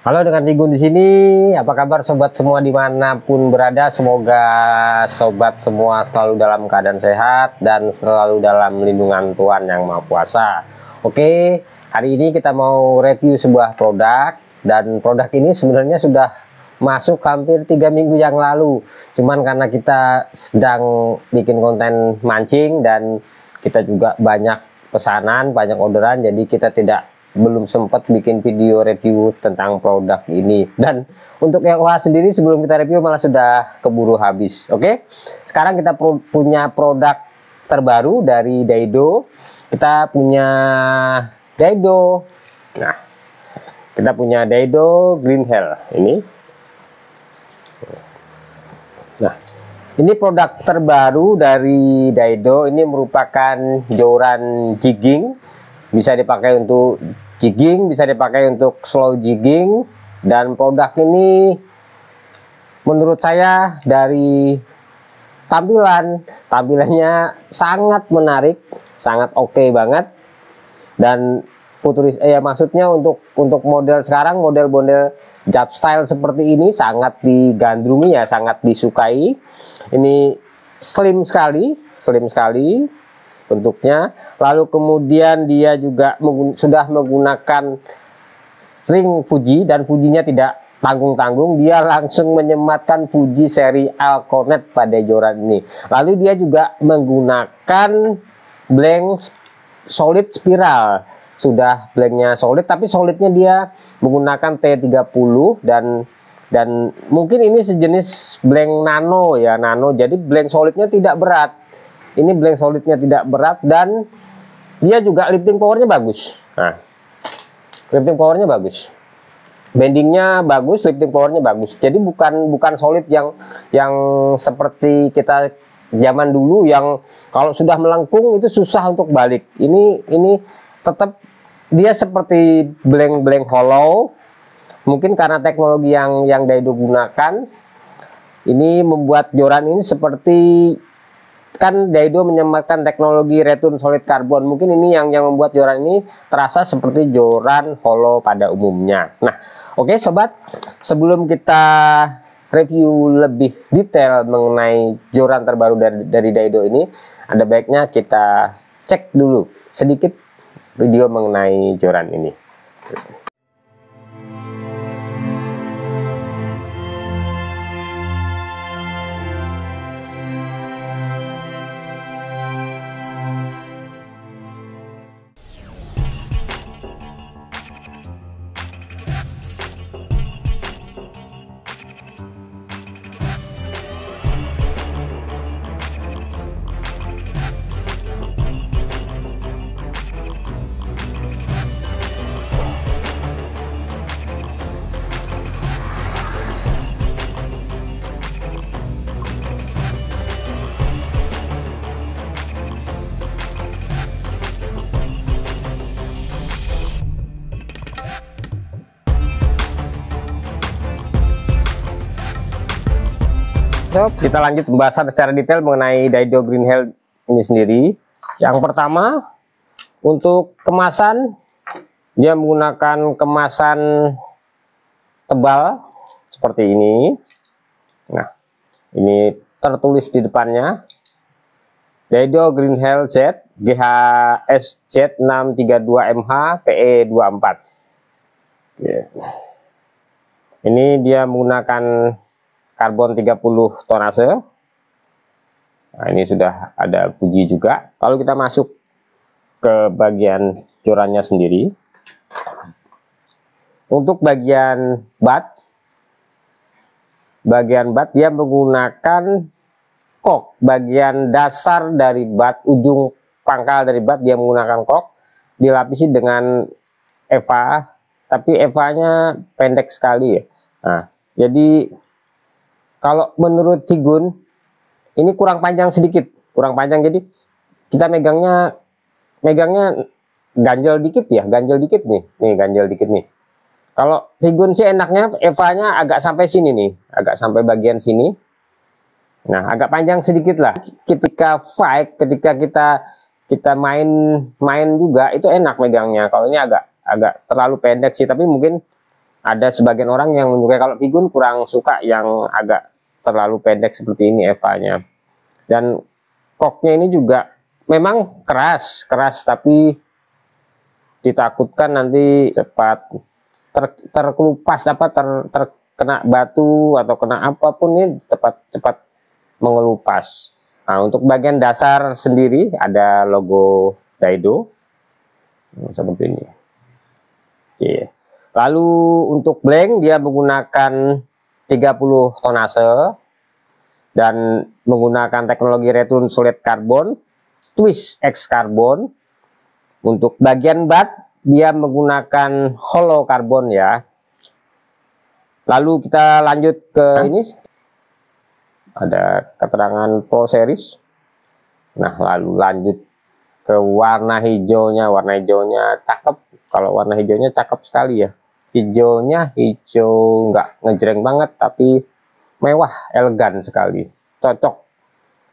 Halo, dengan Tigun di sini. Apa kabar sobat semua dimanapun berada? Semoga sobat semua selalu dalam keadaan sehat dan selalu dalam lindungan Tuhan Yang Maha Kuasa. Oke, hari ini kita mau review sebuah produk, dan produk ini sebenarnya sudah masuk hampir 3 minggu yang lalu. Cuman karena kita sedang bikin konten mancing dan kita juga banyak pesanan, banyak orderan, jadi kita belum sempat bikin video review tentang produk ini. Dan untuk yang OH sendiri sebelum kita review malah sudah keburu habis. Oke, sekarang kita punya produk terbaru dari Daido. Kita punya Daido. Nah, kita punya Daido Green Hell ini. Nah, ini produk terbaru dari Daido. Ini merupakan joran jigging. Bisa dipakai untuk jigging, bisa dipakai untuk slow jigging, dan produk ini menurut saya dari tampilannya sangat menarik, sangat oke banget. Dan maksudnya untuk model sekarang, model-model jump style seperti ini sangat digandrungi ya, sangat disukai. Ini slim sekali bentuknya. Lalu kemudian dia juga sudah menggunakan ring Fuji, dan Fujinya tidak tanggung-tanggung, dia langsung menyematkan Fuji seri Alconet pada joran ini. Lalu dia juga menggunakan blank solid spiral. Sudah blanknya solid, tapi solidnya dia menggunakan T30, dan mungkin ini sejenis blank nano ya, jadi blank solidnya tidak berat. Ini blank solidnya tidak berat, dan dia juga lifting powernya bagus. Nah, lifting powernya bagus, bendingnya bagus, lifting powernya bagus. Jadi bukan solid yang seperti kita zaman dulu yang kalau sudah melengkung itu susah untuk balik. Ini tetap dia seperti blank hollow. Mungkin karena teknologi yang Daido gunakan, ini membuat joran ini seperti, kan Daido menyematkan teknologi return solid carbon. Mungkin ini yang membuat joran ini terasa seperti joran hollow pada umumnya. Nah, oke sobat, sebelum kita review lebih detail mengenai joran terbaru dari Daido ini, ada baiknya kita cek dulu sedikit video mengenai joran ini. Kita lanjut pembahasan secara detail mengenai Daido Green Hell ini sendiri. Yang pertama, untuk kemasan, dia menggunakan kemasan tebal seperti ini. Nah, ini tertulis di depannya Daido Green Hell Z GHSZ 632MH PE24. Ini dia menggunakan karbon 30 tonase. Nah, ini sudah ada Fuji juga. Lalu kita masuk ke bagian jorannya sendiri. Untuk bagian bat dia menggunakan kok. Bagian dasar dari bat, ujung pangkal dari bat dia menggunakan kok, dilapisi dengan EVA, tapi EVA-nya pendek sekali ya. Nah, jadi kalau menurut Tigun ini kurang panjang sedikit, jadi kita megangnya ganjel dikit nih, ganjel dikit nih. Kalau Tigun sih enaknya EVA-nya agak sampai sini nih, agak sampai bagian sini. Nah, agak panjang sedikit lah. Ketika fight, ketika kita main juga itu enak megangnya. Kalau ini agak terlalu pendek sih, tapi mungkin Ada sebagian orang yang menyukai, kalau Vigun kurang suka yang agak terlalu pendek seperti ini Eva-nya. Dan koknya ini juga memang keras tapi ditakutkan nanti cepat terkelupas, terkena batu atau kena apapun, ini cepat mengelupas. Nah, untuk bagian dasar sendiri ada logo Daido seperti ini. Oke. Lalu untuk blank dia menggunakan 30 tonase dan menggunakan teknologi return solid carbon, twist X carbon. Untuk bagian bat dia menggunakan hollow carbon ya. Lalu kita lanjut ke ini, ada keterangan Pro Series. Nah, lalu lanjut ke warna hijaunya. Warna hijaunya cakep. Kalau warna hijaunya cakep sekali ya. Hijaunya hijau nggak ngejreng banget tapi mewah, elegan sekali, cocok.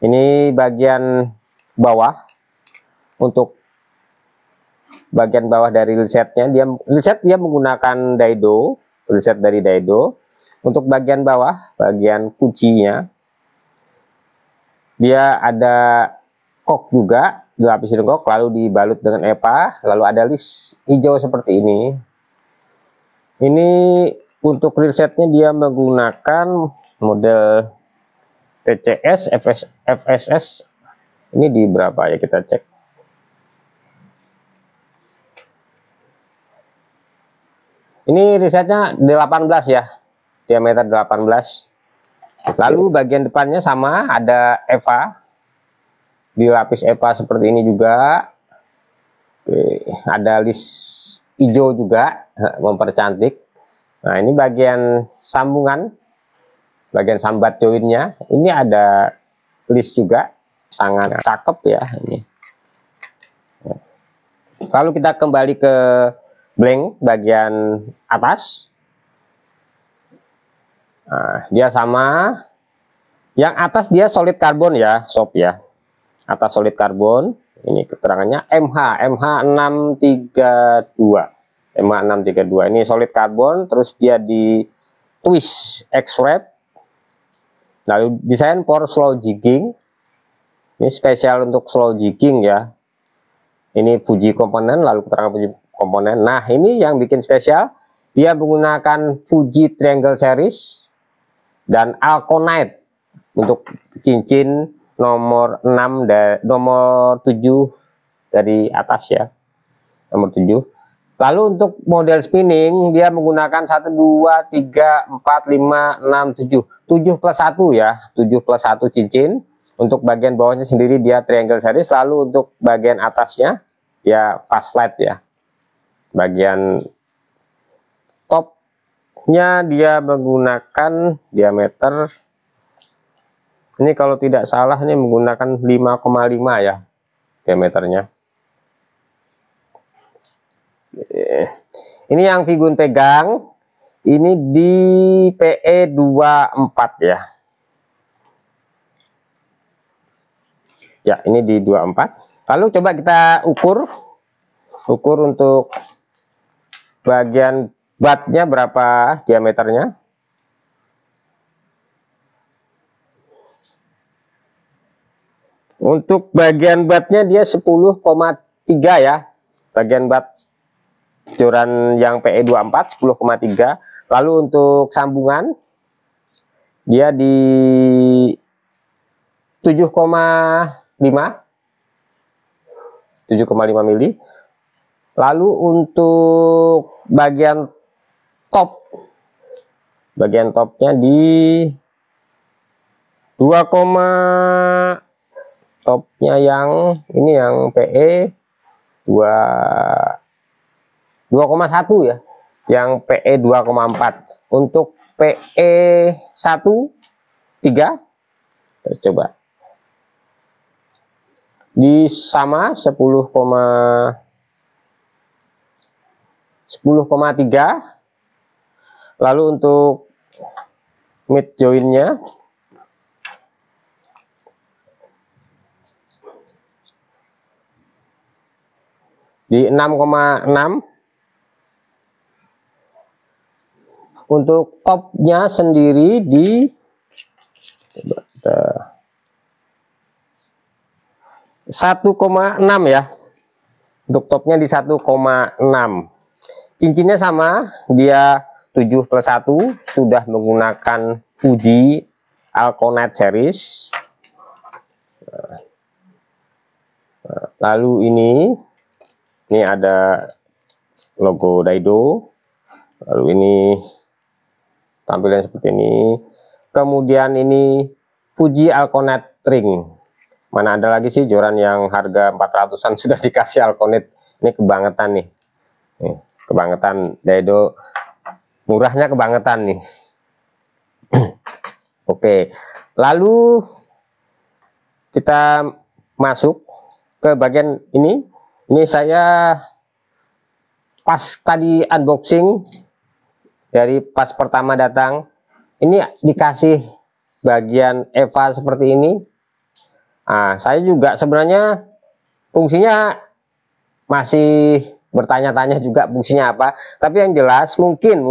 Ini bagian bawah. Untuk bagian bawah dari wheelsetnya, dia menggunakan Daido, wheelset dari Daido. Untuk bagian bawah, bagian kuncinya, dia ada kok juga, dilapisin kok, lalu dibalut dengan EPA, lalu ada list hijau seperti ini. Ini untuk wheelsetnya dia menggunakan model TCS FSS. Ini di berapa ya, kita cek. Ini wheelsetnya 18 ya, diameter 18. Lalu bagian depannya sama, ada EVA, dilapis EVA seperti ini juga. Oke, ada list hijau juga, mempercantik. Nah, ini bagian sambungan, bagian sambat joinnya, ini ada list juga, sangat cakep ya ini. Lalu kita kembali ke blank bagian atas. Nah, dia sama, yang atas dia solid carbon ya, sob ya, atas solid carbon. Ini keterangannya MH632 ini solid carbon, terus dia di twist X-wrap, lalu desain for slow jigging. Ini spesial untuk slow jigging ya. Ini Fuji komponen, lalu keterangan Fuji komponen. Nah, ini yang bikin spesial, dia menggunakan Fuji Triangle Series dan Alconite untuk cincin nomor 6 dan nomor 7 dari atas ya, nomor 7. Lalu untuk model spinning dia menggunakan 1 2 3 4 5 6 7 7 plus 1 ya, 7 plus 1 cincin. Untuk bagian bawahnya sendiri dia triangle series. Lalu untuk bagian atasnya dia fast light ya. Bagian topnya dia menggunakan diameter, ini kalau tidak salah ini menggunakan 5,5 ya diameternya. Ini yang Vigun pegang, ini di PE24 ya. Ya, ini di 24. Lalu coba kita ukur untuk bagian batnya berapa diameternya. Untuk bagian batnya dia 10,3 ya. Bagian bat joran yang PE24 10,3. Lalu untuk sambungan dia di 7,5 mili. Lalu untuk bagian topnya di 2, topnya yang ini yang PE 2,1 ya, yang PE 2,4. Untuk PE 1,3 coba di sama 10,3. Lalu untuk mid joinnya di 6,6. Untuk topnya sendiri di 1,6 ya. Untuk topnya di 1,6. Cincinnya sama, dia 7+1, sudah menggunakan Fuji Alconet series. Lalu ini ada logo Daido. Lalu ini tampilan seperti ini. Kemudian ini Fuji Alconet ring. Mana ada lagi sih joran yang harga 400-an sudah dikasih Alconet. Ini kebangetan nih. Nih, kebangetan Daido. Murahnya kebangetan nih. Oke. Lalu kita masuk ke bagian ini. Ini saya pas tadi unboxing dari pas pertama datang, ini dikasih bagian EVA seperti ini. Nah, saya juga sebenarnya fungsinya masih bertanya-tanya juga fungsinya apa, tapi yang jelas mungkin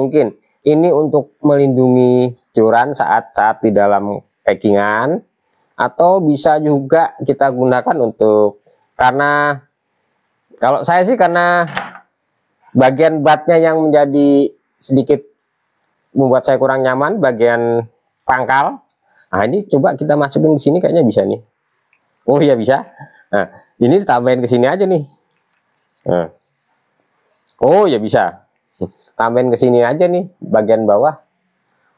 ini untuk melindungi joran saat di dalam packingan, atau bisa juga kita gunakan untuk, karena kalau saya sih karena bagian batnya yang menjadi sedikit membuat saya kurang nyaman, bagian pangkal. Nah, ini coba kita masukin ke sini, kayaknya bisa nih. Oh iya bisa. Nah, ini ditambahin ke sini aja nih. Nah. Oh ya bisa. Tambahin ke sini aja nih bagian bawah.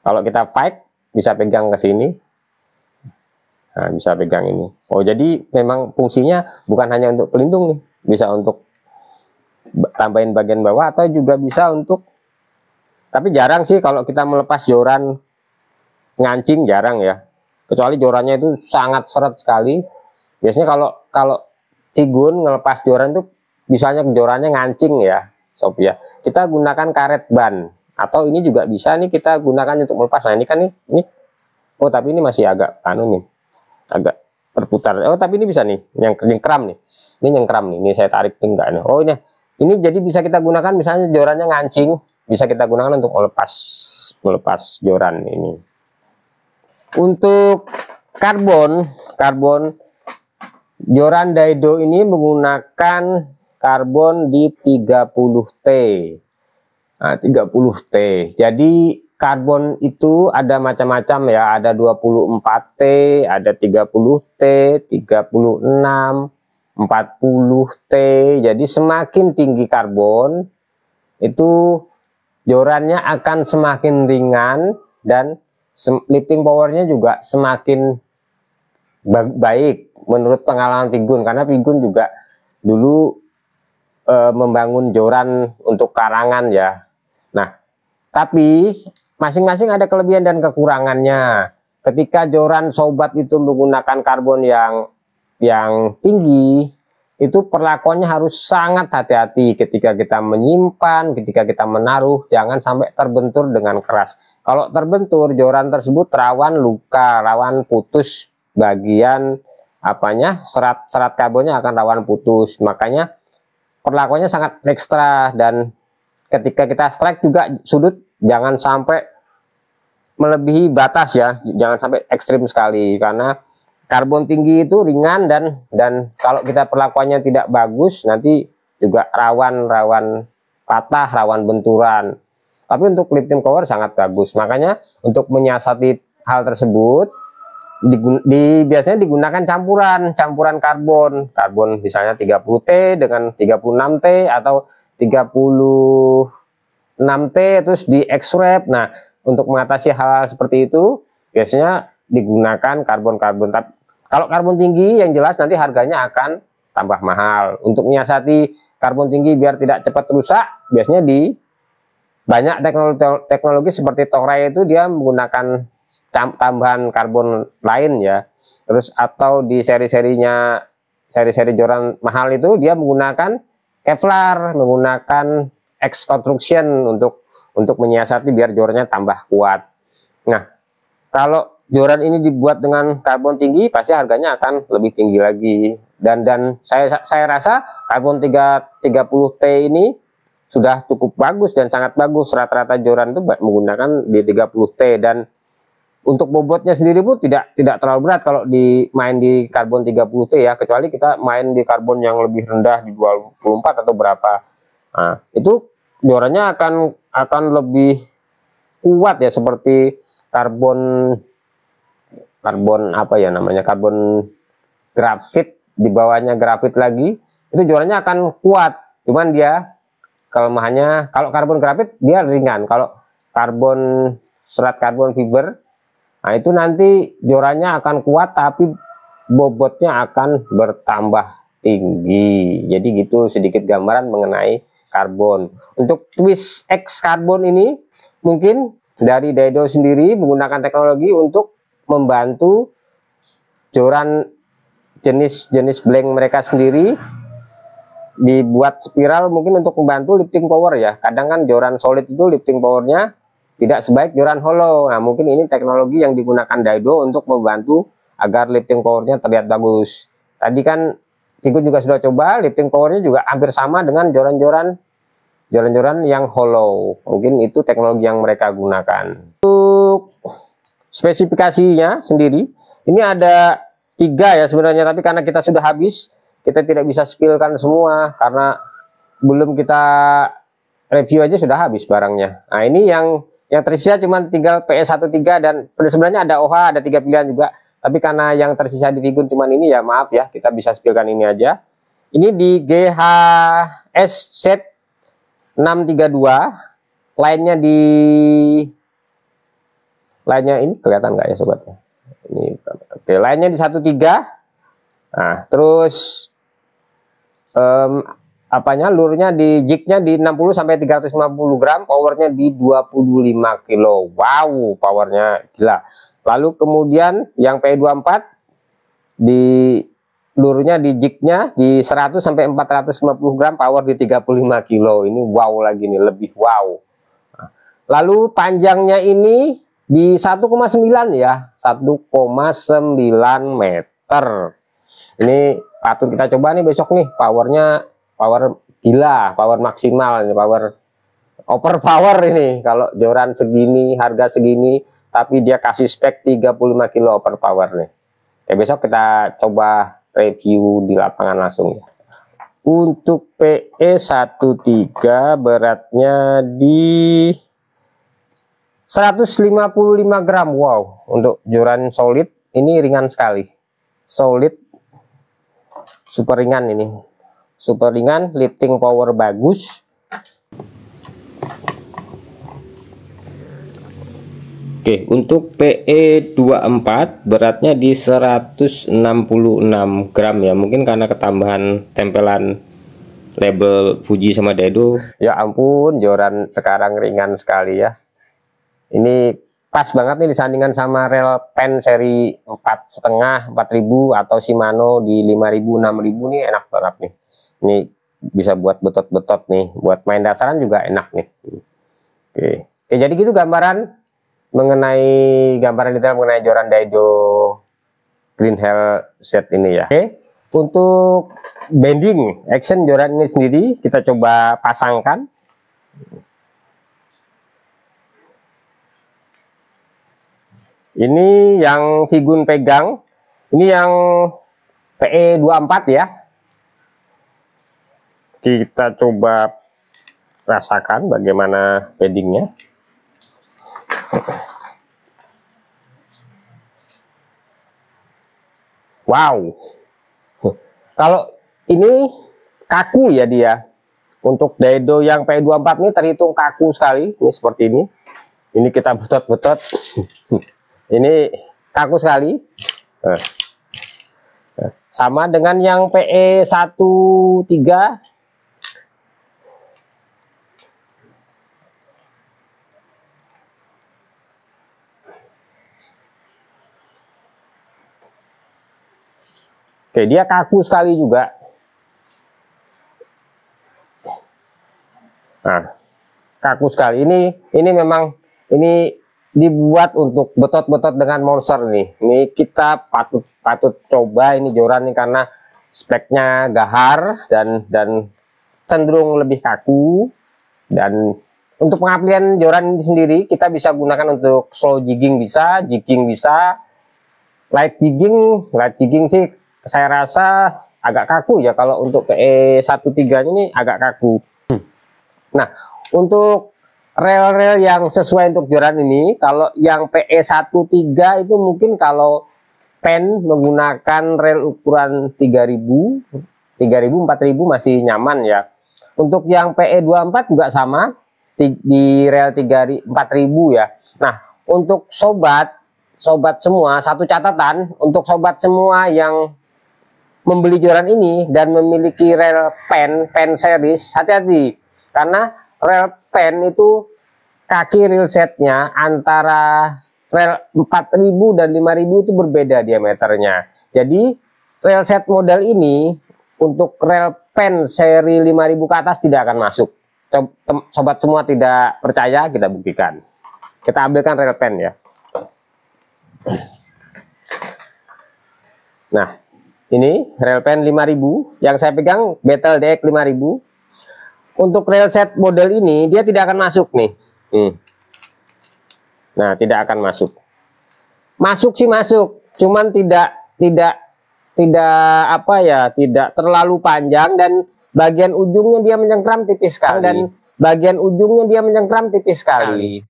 Kalau kita fight bisa pegang ke sini. Nah, bisa pegang ini. Oh, jadi memang fungsinya bukan hanya untuk pelindung nih, bisa untuk tambahin bagian bawah, atau juga bisa untuk, tapi jarang sih kalau kita melepas joran ngancing, jarang ya, kecuali jorannya itu sangat seret sekali. Biasanya kalau Cigun ngelepas joran itu misalnya jorannya ngancing ya sob ya, kita gunakan karet ban, atau ini juga bisa nih kita gunakan untuk melepas. Nah, ini kan ini oh, tapi ini masih agak nih, agak berputar. Oh, tapi ini bisa nih yang nyengkram nih, ini nyengkram nih, ini saya tarik enggak nih. Oh, ini jadi bisa kita gunakan, misalnya jorannya ngancing, bisa kita gunakan untuk melepas joran ini. Untuk karbon joran Daido ini menggunakan karbon di 30T. Nah, 30T. Jadi karbon itu ada macam-macam ya, ada 24T, ada 30T, 36, 40T. Jadi semakin tinggi karbon itu jorannya akan semakin ringan, dan lifting powernya juga semakin baik menurut pengalaman Pigun, karena Pigun juga dulu membangun joran untuk karangan ya. Nah, tapi masing-masing ada kelebihan dan kekurangannya. Ketika joran sobat itu menggunakan karbon yang tinggi, itu perlakuannya harus sangat hati-hati ketika kita menyimpan, ketika kita menaruh, jangan sampai terbentur dengan keras. Kalau terbentur, joran tersebut rawan luka, rawan putus bagian apanya, serat karbonnya akan rawan putus. Makanya perlakuannya sangat ekstra, dan ketika kita strike juga sudut jangan sampai melebihi batas ya, jangan sampai ekstrim sekali, karena karbon tinggi itu ringan, dan kalau kita perlakuannya tidak bagus nanti juga rawan patah, rawan benturan. Tapi untuk lifting power sangat bagus. Makanya untuk menyiasati hal tersebut biasanya digunakan campuran karbon misalnya 30T dengan 36T atau 36T terus di X-wrap. Nah, untuk mengatasi hal-hal seperti itu biasanya digunakan karbon. Tapi kalau karbon tinggi yang jelas nanti harganya akan tambah mahal. Untuk menyiasati karbon tinggi biar tidak cepat rusak, biasanya di banyak teknologi seperti Toray itu dia menggunakan tambahan karbon lain ya. Terus atau di seri joran mahal itu dia menggunakan Kevlar, menggunakan X Construction untuk menyiasati biar jorannya tambah kuat. Nah, kalau joran ini dibuat dengan karbon tinggi pasti harganya akan lebih tinggi lagi. Dan saya rasa karbon 30T ini sudah cukup bagus dan sangat bagus. Rata-rata joran itu menggunakan di 30T, dan untuk bobotnya sendiri pun tidak terlalu berat kalau main di karbon 30T ya, kecuali kita main di karbon yang lebih rendah di 24 atau berapa. Nah, itu jorannya akan lebih kuat ya, seperti karbon apa ya namanya, karbon grafit, di bawahnya grafit lagi, itu jorannya akan kuat. Cuman dia kelemahannya, kalau karbon grafit dia ringan, kalau serat karbon fiber, nah itu nanti jorannya akan kuat tapi bobotnya akan bertambah tinggi. Jadi gitu sedikit gambaran mengenai karbon. Untuk twist X karbon ini mungkin dari Daido sendiri menggunakan teknologi untuk membantu joran jenis blank mereka sendiri dibuat spiral, mungkin untuk membantu lifting power ya. Kadang kan joran solid itu lifting powernya tidak sebaik joran hollow. Nah, mungkin ini teknologi yang digunakan Daido untuk membantu agar lifting powernya terlihat bagus. Tadi kan Vigun juga sudah coba, lifting powernya juga hampir sama dengan joran-joran yang hollow. Mungkin itu teknologi yang mereka gunakan. Untuk spesifikasinya sendiri, ini ada 3 ya sebenarnya, tapi karena kita sudah habis, kita tidak bisa spillkan semua karena belum kita review aja sudah habis barangnya. Nah, ini yang tersisa cuma tinggal PE13, dan sebenarnya ada OH, ada 3 pilihan juga. Tapi karena yang tersisa di Vigun cuma ini ya, maaf ya, kita bisa spillkan ini aja. Ini di GHS set 632, lainnya ini kelihatan nggak ya sobat? Ini oke, lainnya di 13. Nah, terus lurnya jignya di 60 sampai 350 gram, powernya di 25 kilo. Wow, powernya gila. Lalu kemudian yang P24 di lurnya di jignya di 100 sampai 450 gram, power di 35 kilo. Ini wow lagi nih, lebih wow. Lalu panjangnya ini di 1,9 ya, 1,9 meter. Ini patut kita coba nih besok nih, power gila, power maksimal ini, power overpower ini. Kalau joran segini, harga segini, tapi dia kasih spek 35 kilo overpower nih. Oke, besok kita coba review di lapangan langsung ya. Untuk PE13 beratnya di 155 gram. Wow, untuk joran solid ini ringan sekali. Solid, super ringan ini. Super ringan, lifting power bagus. Oke, untuk PE24 beratnya di 166 gram ya. Mungkin karena ketambahan tempelan label Fuji sama Daido. Ya ampun, joran sekarang ringan sekali ya. Ini pas banget nih disandingkan sama rel pen seri 4,5, 4000 atau Shimano di 5000, 6000 nih enak banget nih. Ini bisa buat betot-betot nih, buat main dasaran juga enak nih. Oke, jadi gitu gambaran detail mengenai joran Daido Green Hell set ini ya. Oke, untuk bending action joran ini sendiri kita coba pasangkan. Ini yang Vigun pegang, ini yang PE24 ya. Kita coba rasakan bagaimana paddingnya. Wow, kalau ini kaku ya dia. Untuk Daido yang PE24 ini terhitung kaku sekali. Ini seperti ini. Ini kita betot-betot. Ini kaku sekali. Sama dengan yang PE13. Oke, dia kaku sekali juga. Nah, kaku sekali. Ini memang dibuat untuk betot-betot dengan monster nih. Ini kita patut coba ini joran nih karena speknya gahar dan cenderung lebih kaku. Dan untuk pengaplian joran ini sendiri kita bisa gunakan untuk slow jigging bisa, jigging bisa, light jigging sih saya rasa agak kaku ya kalau untuk PE13 ini agak kaku. Nah, untuk rel-rel yang sesuai untuk joran ini, kalau yang PE13 itu mungkin kalau pen menggunakan rel ukuran 3000, 4000 masih nyaman ya. Untuk yang PE24 juga sama di rel 4000 ya. Nah, untuk sobat semua, satu catatan untuk sobat semua yang membeli joran ini dan memiliki rel pen series, hati-hati karena rel pen itu kaki reel setnya antara rel 4000 dan 5000 itu berbeda diameternya. Jadi reel set model ini untuk rel pen seri 5000 ke atas tidak akan masuk. Sobat semua tidak percaya, kita buktikan. Kita ambilkan rel pen ya. Nah, ini rel pen 5000 yang saya pegang Battle DX 5000. Untuk reel set model ini dia tidak akan masuk nih. Nah, tidak akan masuk. Masuk sih masuk, cuman tidak apa ya, tidak terlalu panjang dan bagian ujungnya dia mencengkram tipis sekali.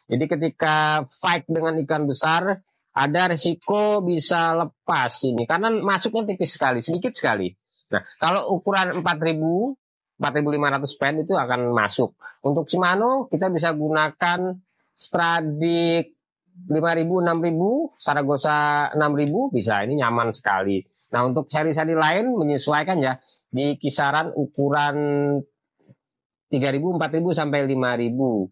Jadi ketika fight dengan ikan besar ada risiko bisa lepas ini karena masuknya tipis sekali, sedikit sekali. Nah, kalau ukuran 4000, 4500 pen itu akan masuk. Untuk Shimano kita bisa gunakan Stradic 5000, 6000, Saragossa 6000 bisa, ini nyaman sekali. Nah, untuk seri-seri lain menyesuaikan ya di kisaran ukuran 3000, 4000 sampai 5000.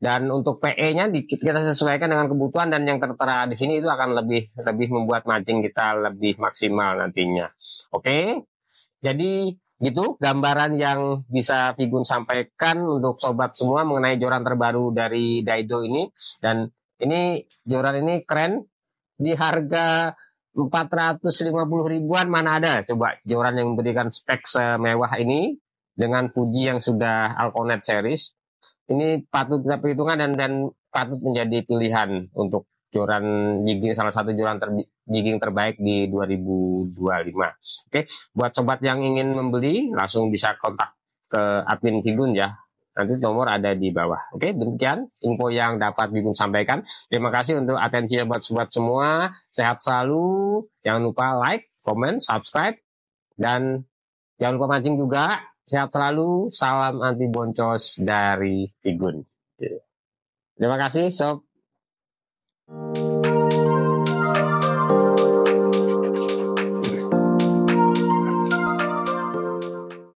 Dan untuk PE-nya kita sesuaikan dengan kebutuhan dan yang tertera di sini itu akan lebih membuat mancing kita lebih maksimal nantinya. Oke. Jadi gitu gambaran yang bisa Vigun sampaikan untuk sobat semua mengenai joran terbaru dari Daido ini. Dan ini joran ini keren di harga 450 ribuan mana ada coba joran yang memberikan spek semewah ini dengan Fuji yang sudah Alconet series. Ini patut kita perhitungkan dan patut menjadi pilihan untuk joran jigging, salah satu joran jigging terbaik di 2025. Oke, buat sobat yang ingin membeli langsung bisa kontak ke admin Vigun ya. Nanti nomor ada di bawah. Oke, demikian info yang dapat Vigun sampaikan. Terima kasih untuk atensi sobat-sobat semua. Sehat selalu. Jangan lupa like, comment, subscribe, dan jangan lupa mancing juga. Sehat selalu, salam anti boncos dari Vigun. Terima kasih sob.